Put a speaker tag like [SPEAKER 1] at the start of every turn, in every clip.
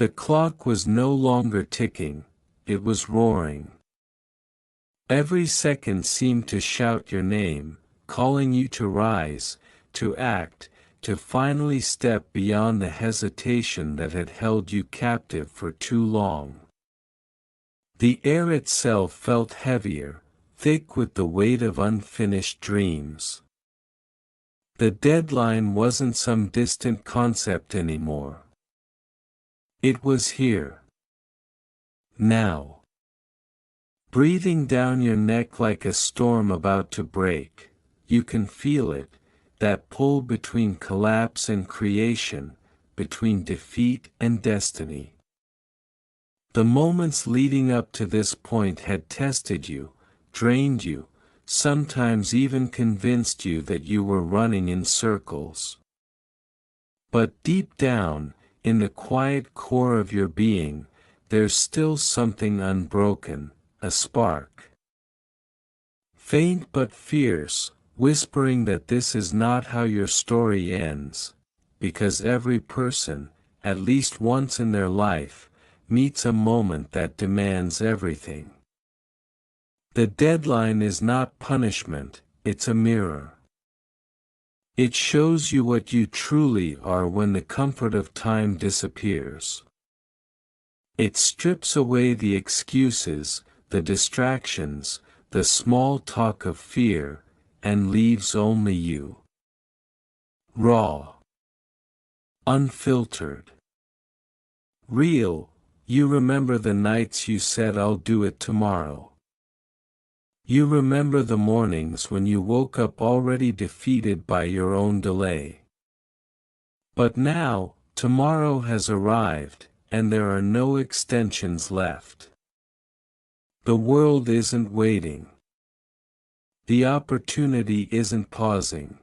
[SPEAKER 1] The clock was no longer ticking, it was roaring. Every second seemed to shout your name, calling you to rise, to act, to finally step beyond the hesitation that had held you captive for too long. The air itself felt heavier, thick with the weight of unfinished dreams. The deadline wasn't some distant concept anymore. It was here. Now. Breathing down your neck like a storm about to break, you can feel it, that pull between collapse and creation, between defeat and destiny. The moments leading up to this point had tested you, drained you, sometimes even convinced you that you were running in circles. But deep down, in the quiet core of your being, there's still something unbroken, a spark. Faint but fierce, whispering that this is not how your story ends, because every person, at least once in their life, meets a moment that demands everything. The deadline is not punishment, it's a mirror. It shows you what you truly are when the comfort of time disappears. It strips away the excuses, the distractions, the small talk of fear, and leaves only you. Raw. Unfiltered. Real. You remember the nights you said I'll do it tomorrow. You remember the mornings when you woke up already defeated by your own delay. But now, tomorrow has arrived, and there are no extensions left. The world isn't waiting. The opportunity isn't pausing.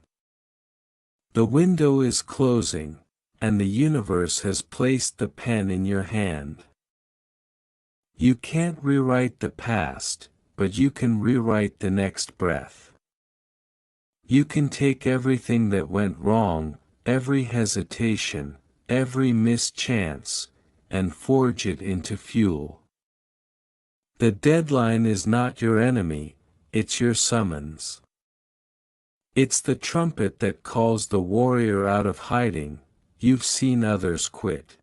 [SPEAKER 1] The window is closing, and the universe has placed the pen in your hand. You can't rewrite the past, but you can rewrite the next breath. You can take everything that went wrong, every hesitation, every missed chance, and forge it into fuel. The deadline is not your enemy, it's your summons. It's the trumpet that calls the warrior out of hiding. You've seen others quit.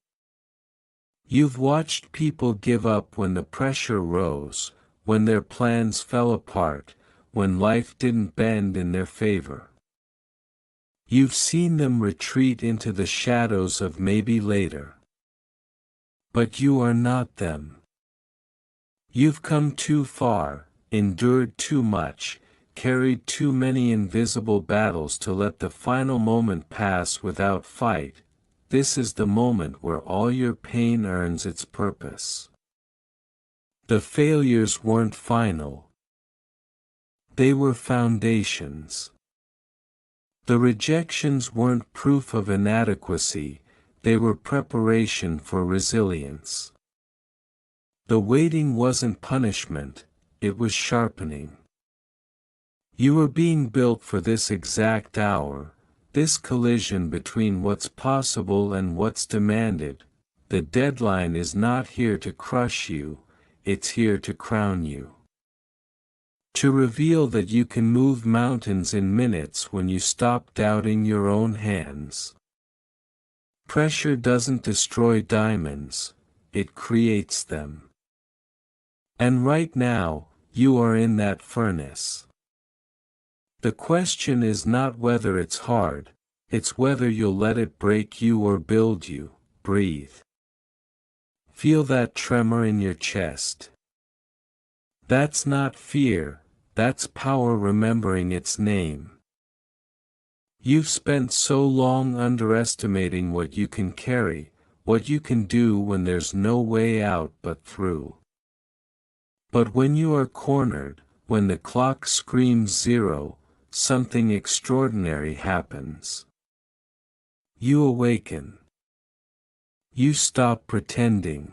[SPEAKER 1] You've watched people give up when the pressure rose, when their plans fell apart, when life didn't bend in their favor. You've seen them retreat into the shadows of maybe later. But you are not them. You've come too far, endured too much, carried too many invisible battles to let the final moment pass without fight. This is the moment where all your pain earns its purpose. The failures weren't final. They were foundations. The rejections weren't proof of inadequacy, they were preparation for resilience. The waiting wasn't punishment, it was sharpening. You were being built for this exact hour, this collision between what's possible and what's demanded. The deadline is not here to crush you, it's here to crown you. To reveal that you can move mountains in minutes when you stop doubting your own hands. Pressure doesn't destroy diamonds, it creates them. And right now, you are in that furnace. The question is not whether it's hard, it's whether you'll let it break you or build you. Breathe. Feel that tremor in your chest. That's not fear, that's power remembering its name. You've spent so long underestimating what you can carry, what you can do when there's no way out but through. But when you are cornered, when the clock screams zero, something extraordinary happens. You awaken. You stop pretending.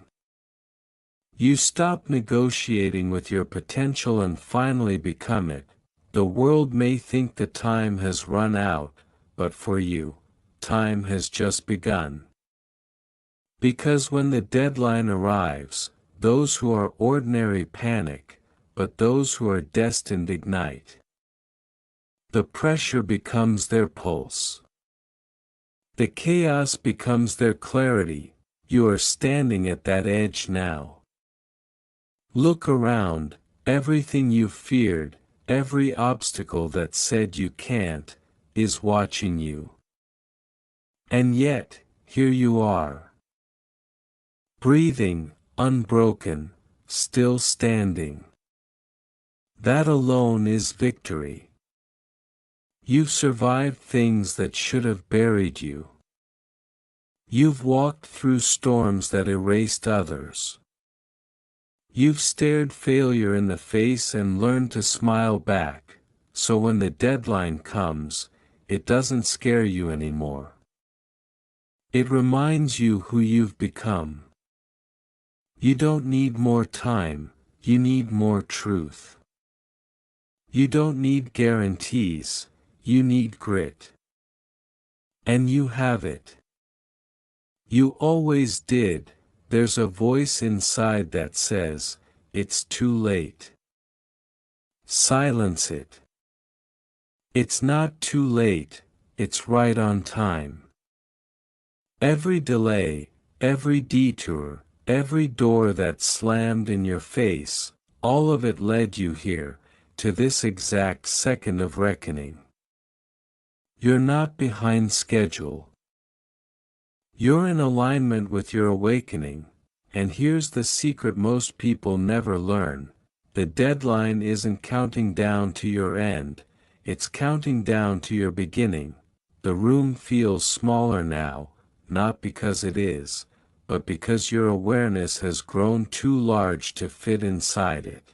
[SPEAKER 1] You stop negotiating with your potential and finally become it. The world may think the time has run out, but for you, time has just begun. Because when the deadline arrives, those who are ordinary panic, but those who are destined ignite. The pressure becomes their pulse. The chaos becomes their clarity. You are standing at that edge now. Look around, everything you feared, every obstacle that said you can't, is watching you. And yet, here you are. Breathing, unbroken, still standing. That alone is victory. You've survived things that should have buried you. You've walked through storms that erased others. You've stared failure in the face and learned to smile back, so when the deadline comes, it doesn't scare you anymore. It reminds you who you've become. You don't need more time, you need more truth. You don't need guarantees, you need grit. And you have it. You always did. There's a voice inside that says, it's too late. Silence it. It's not too late, it's right on time. Every delay, every detour, every door that slammed in your face, all of it led you here, to this exact second of reckoning. You're not behind schedule. You're in alignment with your awakening, and here's the secret most people never learn: the deadline isn't counting down to your end, it's counting down to your beginning. The room feels smaller now, not because it is, but because your awareness has grown too large to fit inside it.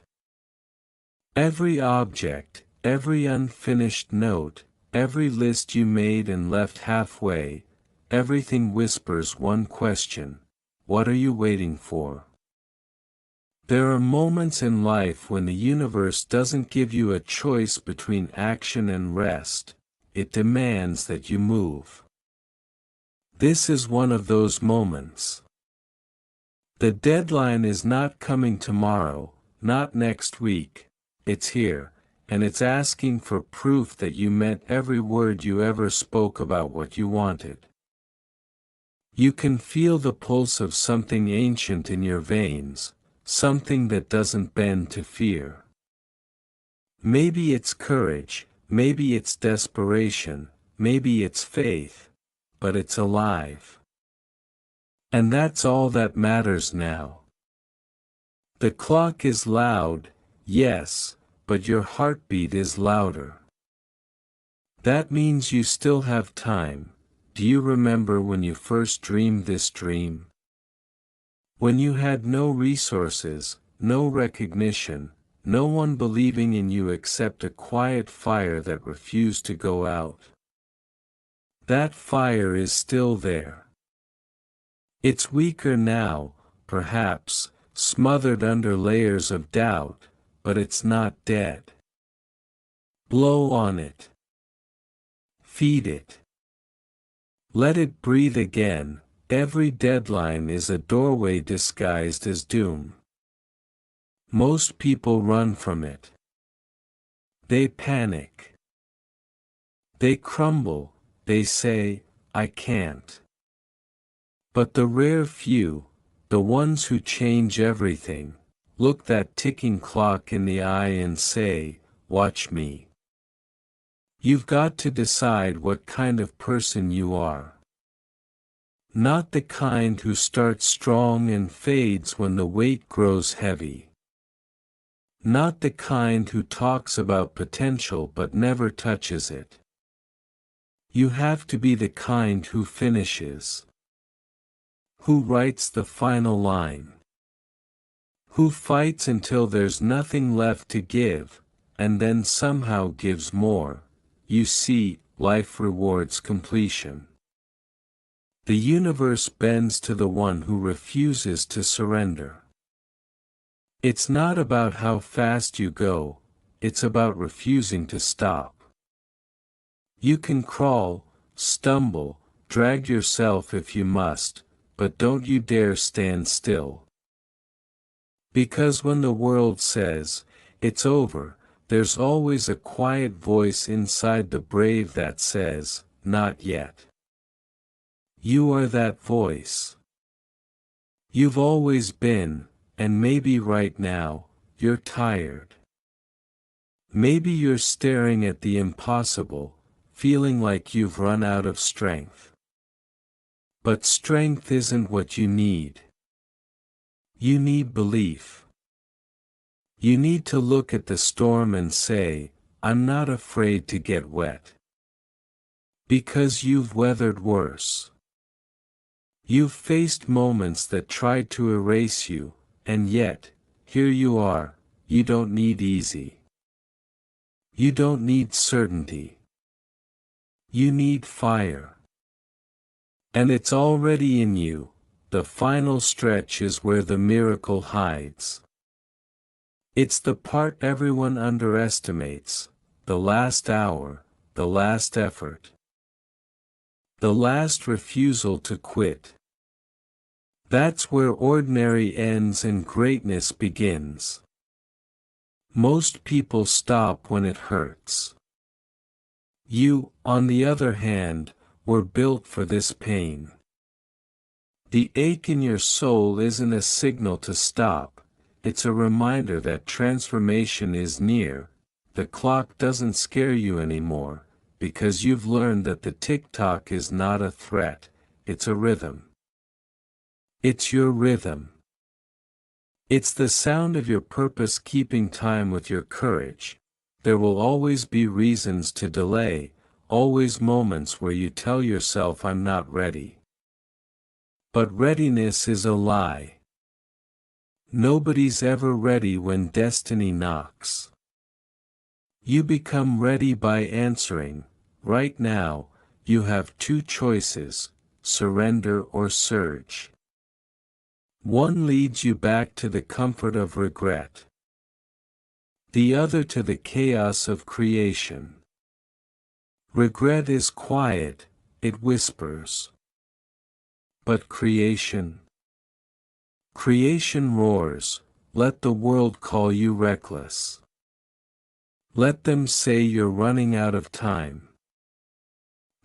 [SPEAKER 1] Every object, every unfinished note, every list you made and left halfway, everything whispers one question: what are you waiting for? There are moments in life when the universe doesn't give you a choice between action and rest, it demands that you move. This is one of those moments. The deadline is not coming tomorrow, not next week, it's here, and it's asking for proof that you meant every word you ever spoke about what you wanted. You can feel the pulse of something ancient in your veins, something that doesn't bend to fear. Maybe it's courage, maybe it's desperation, maybe it's faith, but it's alive. And that's all that matters now. The clock is loud, yes, but your heartbeat is louder. That means you still have time. Do you remember when you first dreamed this dream? When you had no resources, no recognition, no one believing in you except a quiet fire that refused to go out. That fire is still there. It's weaker now, perhaps, smothered under layers of doubt, but it's not dead. Blow on it. Feed it. Let it breathe again. Every deadline is a doorway disguised as doom. Most people run from it. They panic. They crumble, they say, I can't. But the rare few, the ones who change everything, look that ticking clock in the eye and say, watch me. You've got to decide what kind of person you are. Not the kind who starts strong and fades when the weight grows heavy. Not the kind who talks about potential but never touches it. You have to be the kind who finishes. Who writes the final line. Who fights until there's nothing left to give, and then somehow gives more. You see, life rewards completion. The universe bends to the one who refuses to surrender. It's not about how fast you go, it's about refusing to stop. You can crawl, stumble, drag yourself if you must, but don't you dare stand still. Because when the world says, it's over, there's always a quiet voice inside the brave that says, not yet. You are that voice. You've always been, and maybe right now, you're tired. Maybe you're staring at the impossible, feeling like you've run out of strength. But strength isn't what you need. You need belief. You need to look at the storm and say, I'm not afraid to get wet. Because you've weathered worse. You've faced moments that tried to erase you, and yet, here you are. You don't need easy. You don't need certainty. You need fire. And it's already in you. The final stretch is where the miracle hides. It's the part everyone underestimates, the last hour, the last effort. The last refusal to quit. That's where ordinary ends and greatness begins. Most people stop when it hurts. You, on the other hand, were built for this pain. The ache in your soul isn't a signal to stop, it's a reminder that transformation is near. The clock doesn't scare you anymore, because you've learned that the tick-tock is not a threat, it's a rhythm. It's your rhythm. It's the sound of your purpose keeping time with your courage. There will always be reasons to delay, always moments where you tell yourself I'm not ready. But readiness is a lie. Nobody's ever ready when destiny knocks. You become ready by answering. Right now, you have two choices, surrender or surge. One leads you back to the comfort of regret. The other to the chaos of creation. Regret is quiet, it whispers. But creation? Creation roars, let the world call you reckless. Let them say you're running out of time.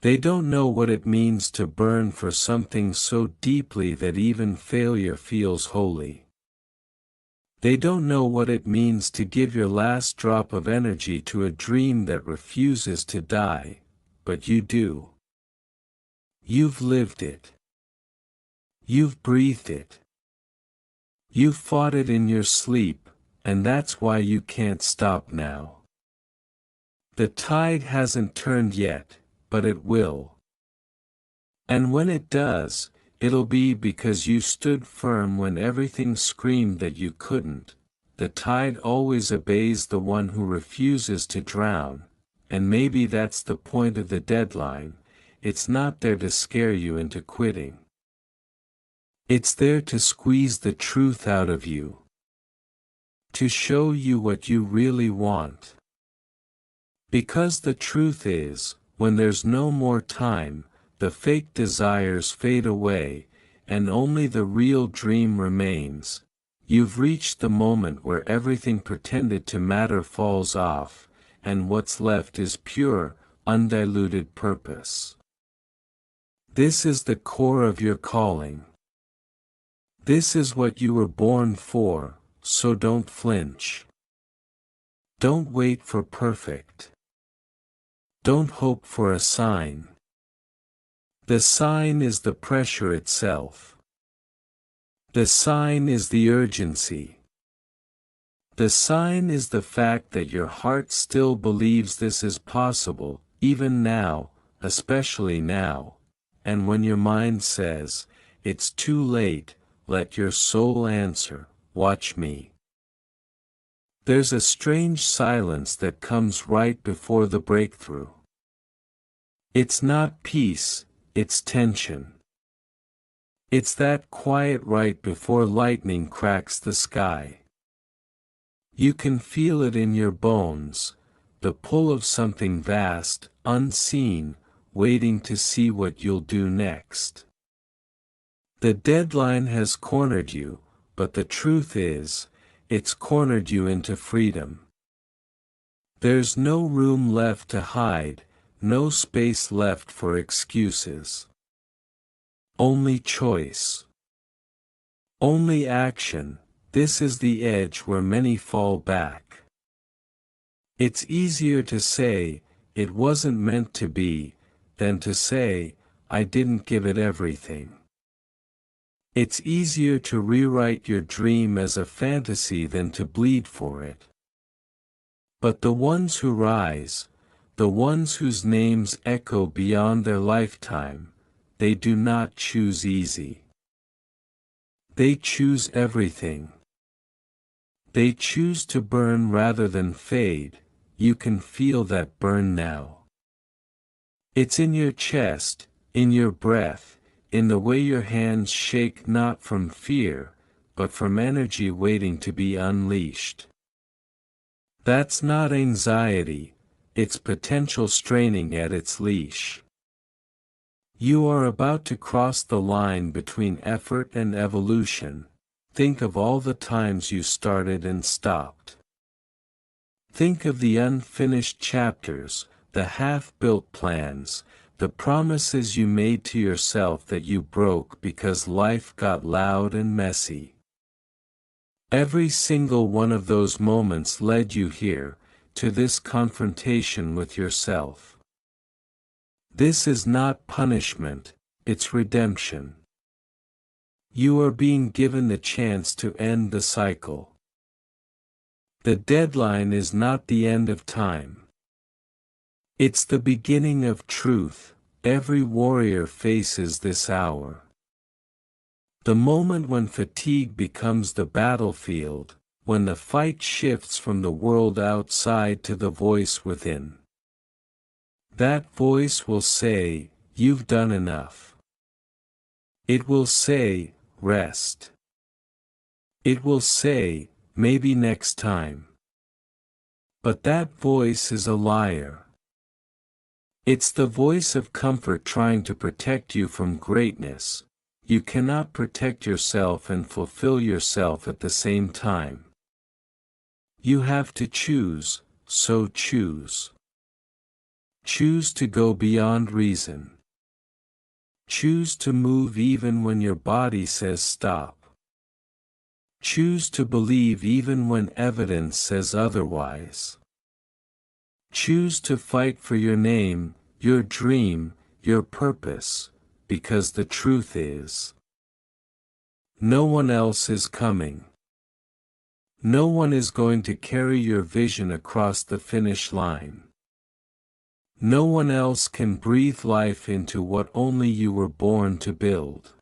[SPEAKER 1] They don't know what it means to burn for something so deeply that even failure feels holy. They don't know what it means to give your last drop of energy to a dream that refuses to die, but you do. You've lived it. You've breathed it. You've fought it in your sleep, and that's why you can't stop now. The tide hasn't turned yet, but it will. And when it does, it'll be because you stood firm when everything screamed that you couldn't. The tide always obeys the one who refuses to drown, and maybe that's the point of the deadline. It's not there to scare you into quitting. It's there to squeeze the truth out of you. To show you what you really want. Because the truth is, when there's no more time, the fake desires fade away, and only the real dream remains. You've reached the moment where everything pretended to matter falls off, and what's left is pure, undiluted purpose. This is the core of your calling. This is what you were born for, so don't flinch. Don't wait for perfect. Don't hope for a sign. The sign is the pressure itself. The sign is the urgency. The sign is the fact that your heart still believes this is possible, even now, especially now. And when your mind says, it's too late, let your soul answer, watch me. There's a strange silence that comes right before the breakthrough. It's not peace, it's tension. It's that quiet right before lightning cracks the sky. You can feel it in your bones, the pull of something vast, unseen, waiting to see what you'll do next. The deadline has cornered you, but the truth is, it's cornered you into freedom. There's no room left to hide, no space left for excuses. Only choice. Only action. This is the edge where many fall back. It's easier to say, "It wasn't meant to be," than to say, "I didn't give it everything." It's easier to rewrite your dream as a fantasy than to bleed for it. But the ones who rise, the ones whose names echo beyond their lifetime, they do not choose easy. They choose everything. They choose to burn rather than fade. You can feel that burn now. It's in your chest, in your breath, in the way your hands shake, not from fear, but from energy waiting to be unleashed. That's not anxiety, it's potential straining at its leash. You are about to cross the line between effort and evolution. Think of all the times you started and stopped. Think of the unfinished chapters, the half-built plans, the promises you made to yourself that you broke because life got loud and messy. Every single one of those moments led you here, to this confrontation with yourself. This is not punishment, it's redemption. You are being given the chance to end the cycle. The deadline is not the end of time. It's the beginning of truth. Every warrior faces this hour. The moment when fatigue becomes the battlefield, when the fight shifts from the world outside to the voice within. That voice will say, "You've done enough." It will say, "Rest." It will say, "Maybe next time." But that voice is a liar. It's the voice of comfort trying to protect you from greatness. You cannot protect yourself and fulfill yourself at the same time. You have to choose, so choose. Choose to go beyond reason. Choose to move even when your body says stop. Choose to believe even when evidence says otherwise. Choose to fight for your name, your dream, your purpose, because the truth is, no one else is coming. No one is going to carry your vision across the finish line. No one else can breathe life into what only you were born to build.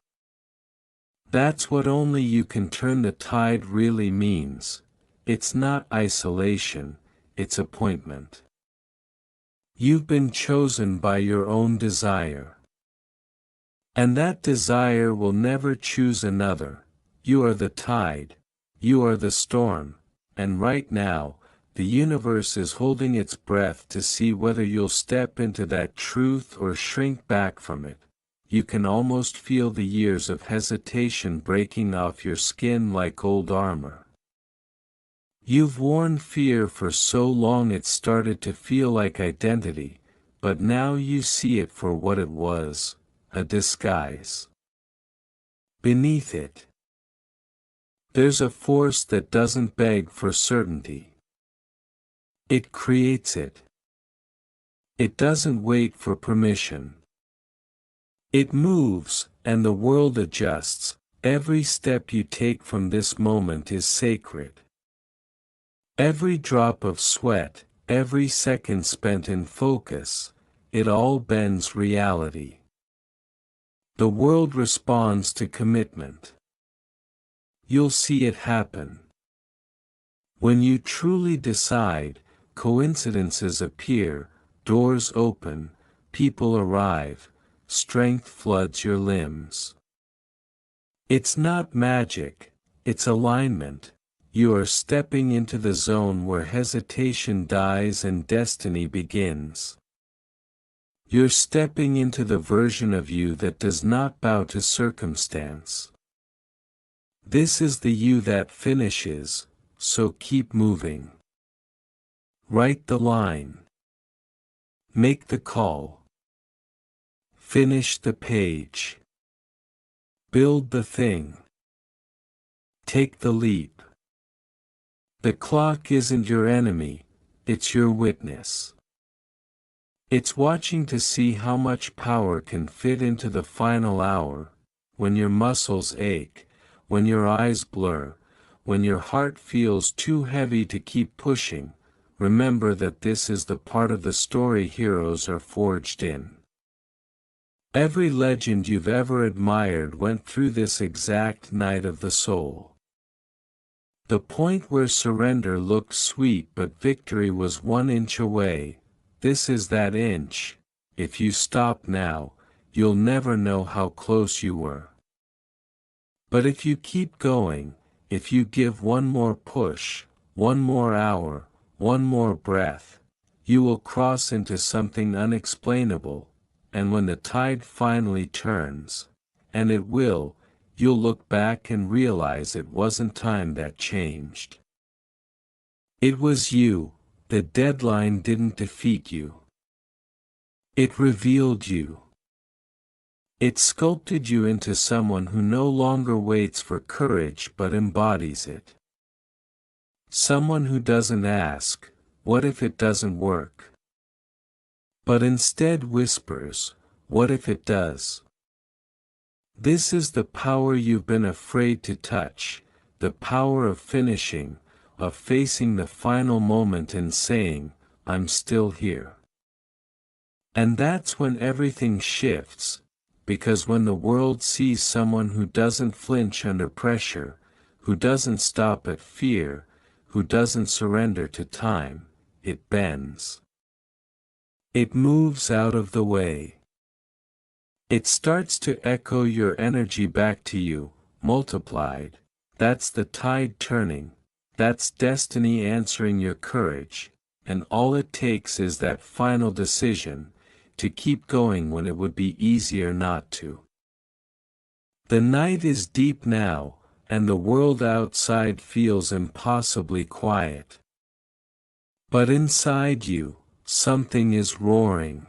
[SPEAKER 1] That's what only you can turn the tide really means. It's not isolation, it's appointment. You've been chosen by your own desire. And that desire will never choose another. You are the tide. You are the storm. And right now, the universe is holding its breath to see whether you'll step into that truth or shrink back from it. You can almost feel the years of hesitation breaking off your skin like old armor. You've worn fear for so long it started to feel like identity, but now you see it for what it was. A disguise. Beneath it, there's a force that doesn't beg for certainty. It creates it. It doesn't wait for permission. It moves, and the world adjusts. Every step you take from this moment is sacred. Every drop of sweat, every second spent in focus, it all bends reality. The world responds to commitment. You'll see it happen. When you truly decide, coincidences appear, doors open, people arrive, strength floods your limbs. It's not magic, it's alignment. You are stepping into the zone where hesitation dies and destiny begins. You're stepping into the version of you that does not bow to circumstance. This is the you that finishes, so keep moving. Write the line. Make the call. Finish the page. Build the thing. Take the leap. The clock isn't your enemy, it's your witness. It's watching to see how much power can fit into the final hour, when your muscles ache, when your eyes blur, when your heart feels too heavy to keep pushing. Remember that this is the part of the story heroes are forged in. Every legend you've ever admired went through this exact night of the soul. The point where surrender looked sweet but victory was 1 inch away. This is that inch. If you stop now, you'll never know how close you were. But if you keep going, if you give one more push, one more hour, one more breath, you will cross into something unexplainable, and when the tide finally turns, and it will, you'll look back and realize it wasn't time that changed. It was you. The deadline didn't defeat you. It revealed you. It sculpted you into someone who no longer waits for courage but embodies it. Someone who doesn't ask, "What if it doesn't work?" but instead whispers, "What if it does?" This is the power you've been afraid to touch, the power of finishing, of facing the final moment and saying, "I'm still here." And that's when everything shifts, because when the world sees someone who doesn't flinch under pressure, who doesn't stop at fear, who doesn't surrender to time, it bends. It moves out of the way. It starts to echo your energy back to you, multiplied. That's the tide turning. That's destiny answering your courage, and all it takes is that final decision, to keep going when it would be easier not to. The night is deep now, and the world outside feels impossibly quiet. But inside you, something is roaring.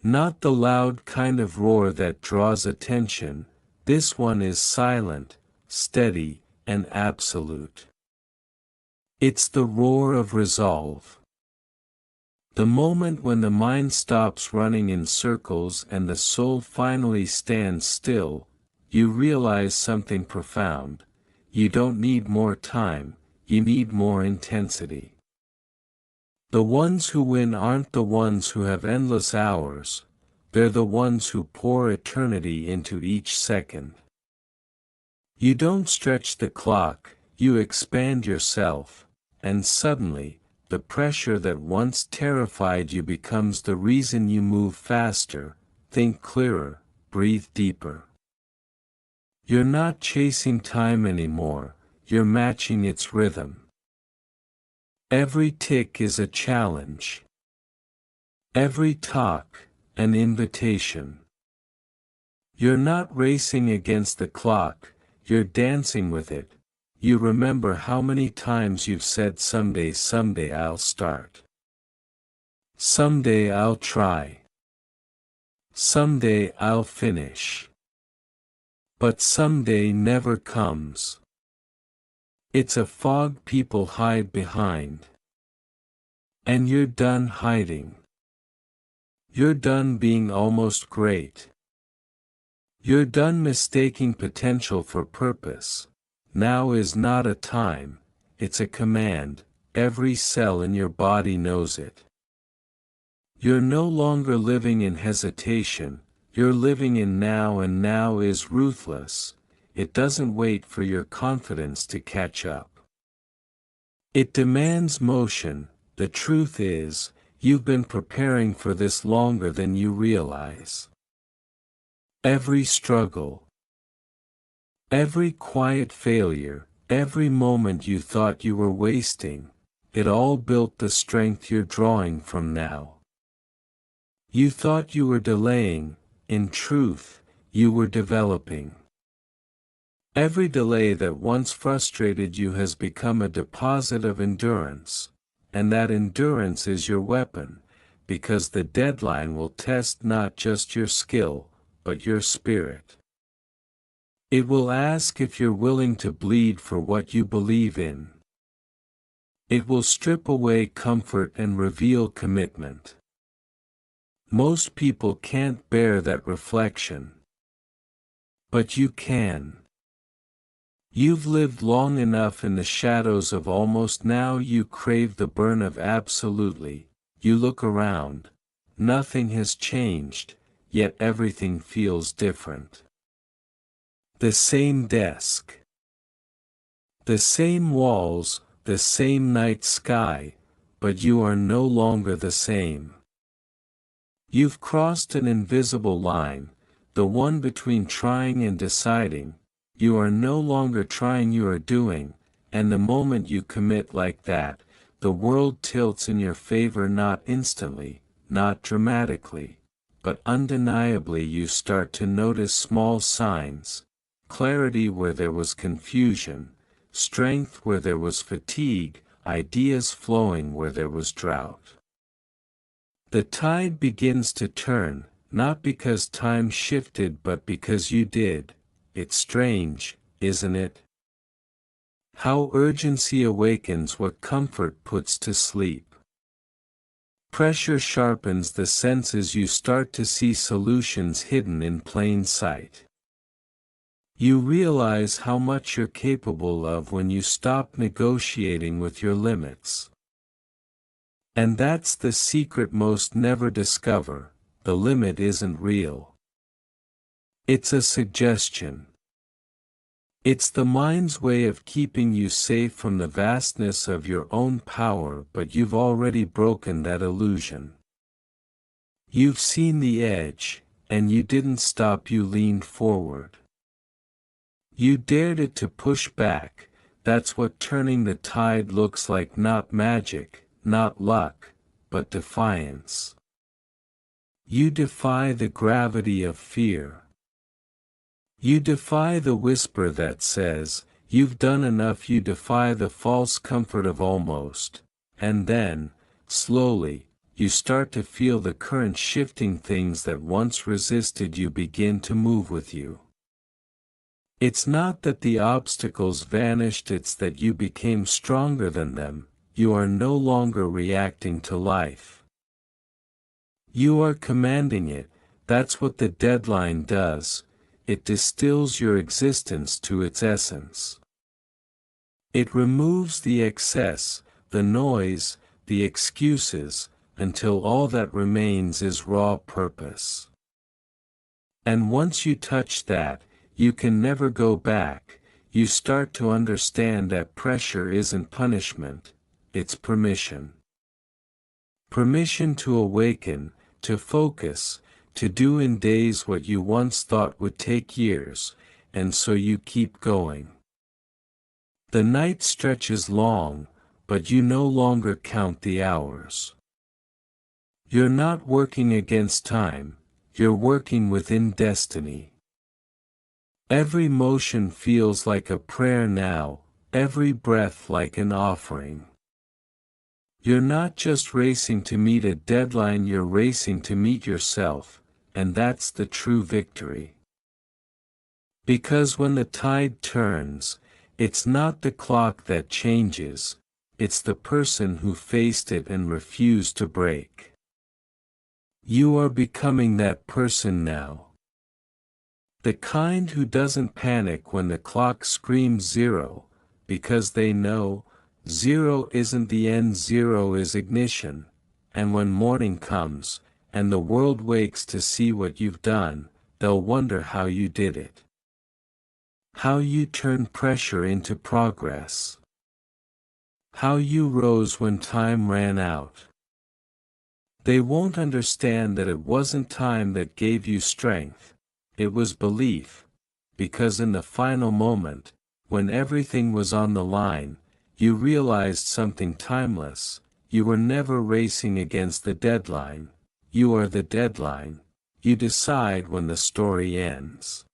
[SPEAKER 1] Not the loud kind of roar that draws attention, this one is silent, steady, and absolute. It's the roar of resolve. The moment when the mind stops running in circles and the soul finally stands still, you realize something profound. You don't need more time, you need more intensity. The ones who win aren't the ones who have endless hours, they're the ones who pour eternity into each second. You don't stretch the clock, you expand yourself, and suddenly, the pressure that once terrified you becomes the reason you move faster, think clearer, breathe deeper. You're not chasing time anymore, you're matching its rhythm. Every tick is a challenge. Every talk, an invitation. You're not racing against the clock, you're dancing with it. You remember how many times you've said someday I'll start. Someday I'll try. Someday I'll finish. But someday never comes. It's a fog people hide behind. And you're done hiding. You're done being almost great. You're done mistaking potential for purpose. Now is not a time, it's a command, every cell in your body knows it. You're no longer living in hesitation, you're living in now, and now is ruthless. It doesn't wait for your confidence to catch up. It demands motion. The truth is, you've been preparing for this longer than you realize. Every struggle, every quiet failure, every moment you thought you were wasting, it all built the strength you're drawing from now. You thought you were delaying, in truth, you were developing. Every delay that once frustrated you has become a deposit of endurance, and that endurance is your weapon, because the deadline will test not just your skill, but your spirit. It will ask if you're willing to bleed for what you believe in. It will strip away comfort and reveal commitment. Most people can't bear that reflection. But you can. You've lived long enough in the shadows of almost, now you crave the burn of absolutely. You look around. Nothing has changed, yet everything feels different. The same desk. The same walls, the same night sky, but you are no longer the same. You've crossed an invisible line, the one between trying and deciding. You are no longer trying, you are doing, and the moment you commit like that, the world tilts in your favor, not instantly, not dramatically, but undeniably. You start to notice small signs, clarity where there was confusion, strength where there was fatigue, ideas flowing where there was drought. The tide begins to turn, not because time shifted but because you did. It's strange, isn't it? How urgency awakens what comfort puts to sleep. Pressure sharpens the senses. You start to see solutions hidden in plain sight. You realize how much you're capable of when you stop negotiating with your limits. And that's the secret most never discover: the limit isn't real. It's a suggestion. It's the mind's way of keeping you safe from the vastness of your own power, but you've already broken that illusion. You've seen the edge, and you didn't stop, you leaned forward. You dared it to push back. That's what turning the tide looks like, not magic, not luck, but defiance. You defy the gravity of fear. You defy the whisper that says, you've done enough. You defy the false comfort of almost. And then, slowly, you start to feel the current shifting. Things that once resisted you begin to move with you. It's not that the obstacles vanished, it's that you became stronger than them. You are no longer reacting to life. You are commanding it. That's what the deadline does. It distills your existence to its essence. It removes the excess, the noise, the excuses, until all that remains is raw purpose. And once you touch that, you can never go back. You start to understand that pressure isn't punishment, it's permission. Permission to awaken, to focus, to do in days what you once thought would take years, and so you keep going. The night stretches long, but you no longer count the hours. You're not working against time, you're working within destiny. Every motion feels like a prayer now, every breath like an offering. You're not just racing to meet a deadline, you're racing to meet yourself. And that's the true victory. Because when the tide turns, it's not the clock that changes, it's the person who faced it and refused to break. You are becoming that person now. The kind who doesn't panic when the clock screams zero, because they know, zero isn't the end, zero is ignition, and when morning comes, and the world wakes to see what you've done, they'll wonder how you did it. How you turned pressure into progress. How you rose when time ran out. They won't understand that it wasn't time that gave you strength, it was belief, because in the final moment, when everything was on the line, you realized something timeless. You were never racing against the deadline. You are the deadline. You decide when the story ends.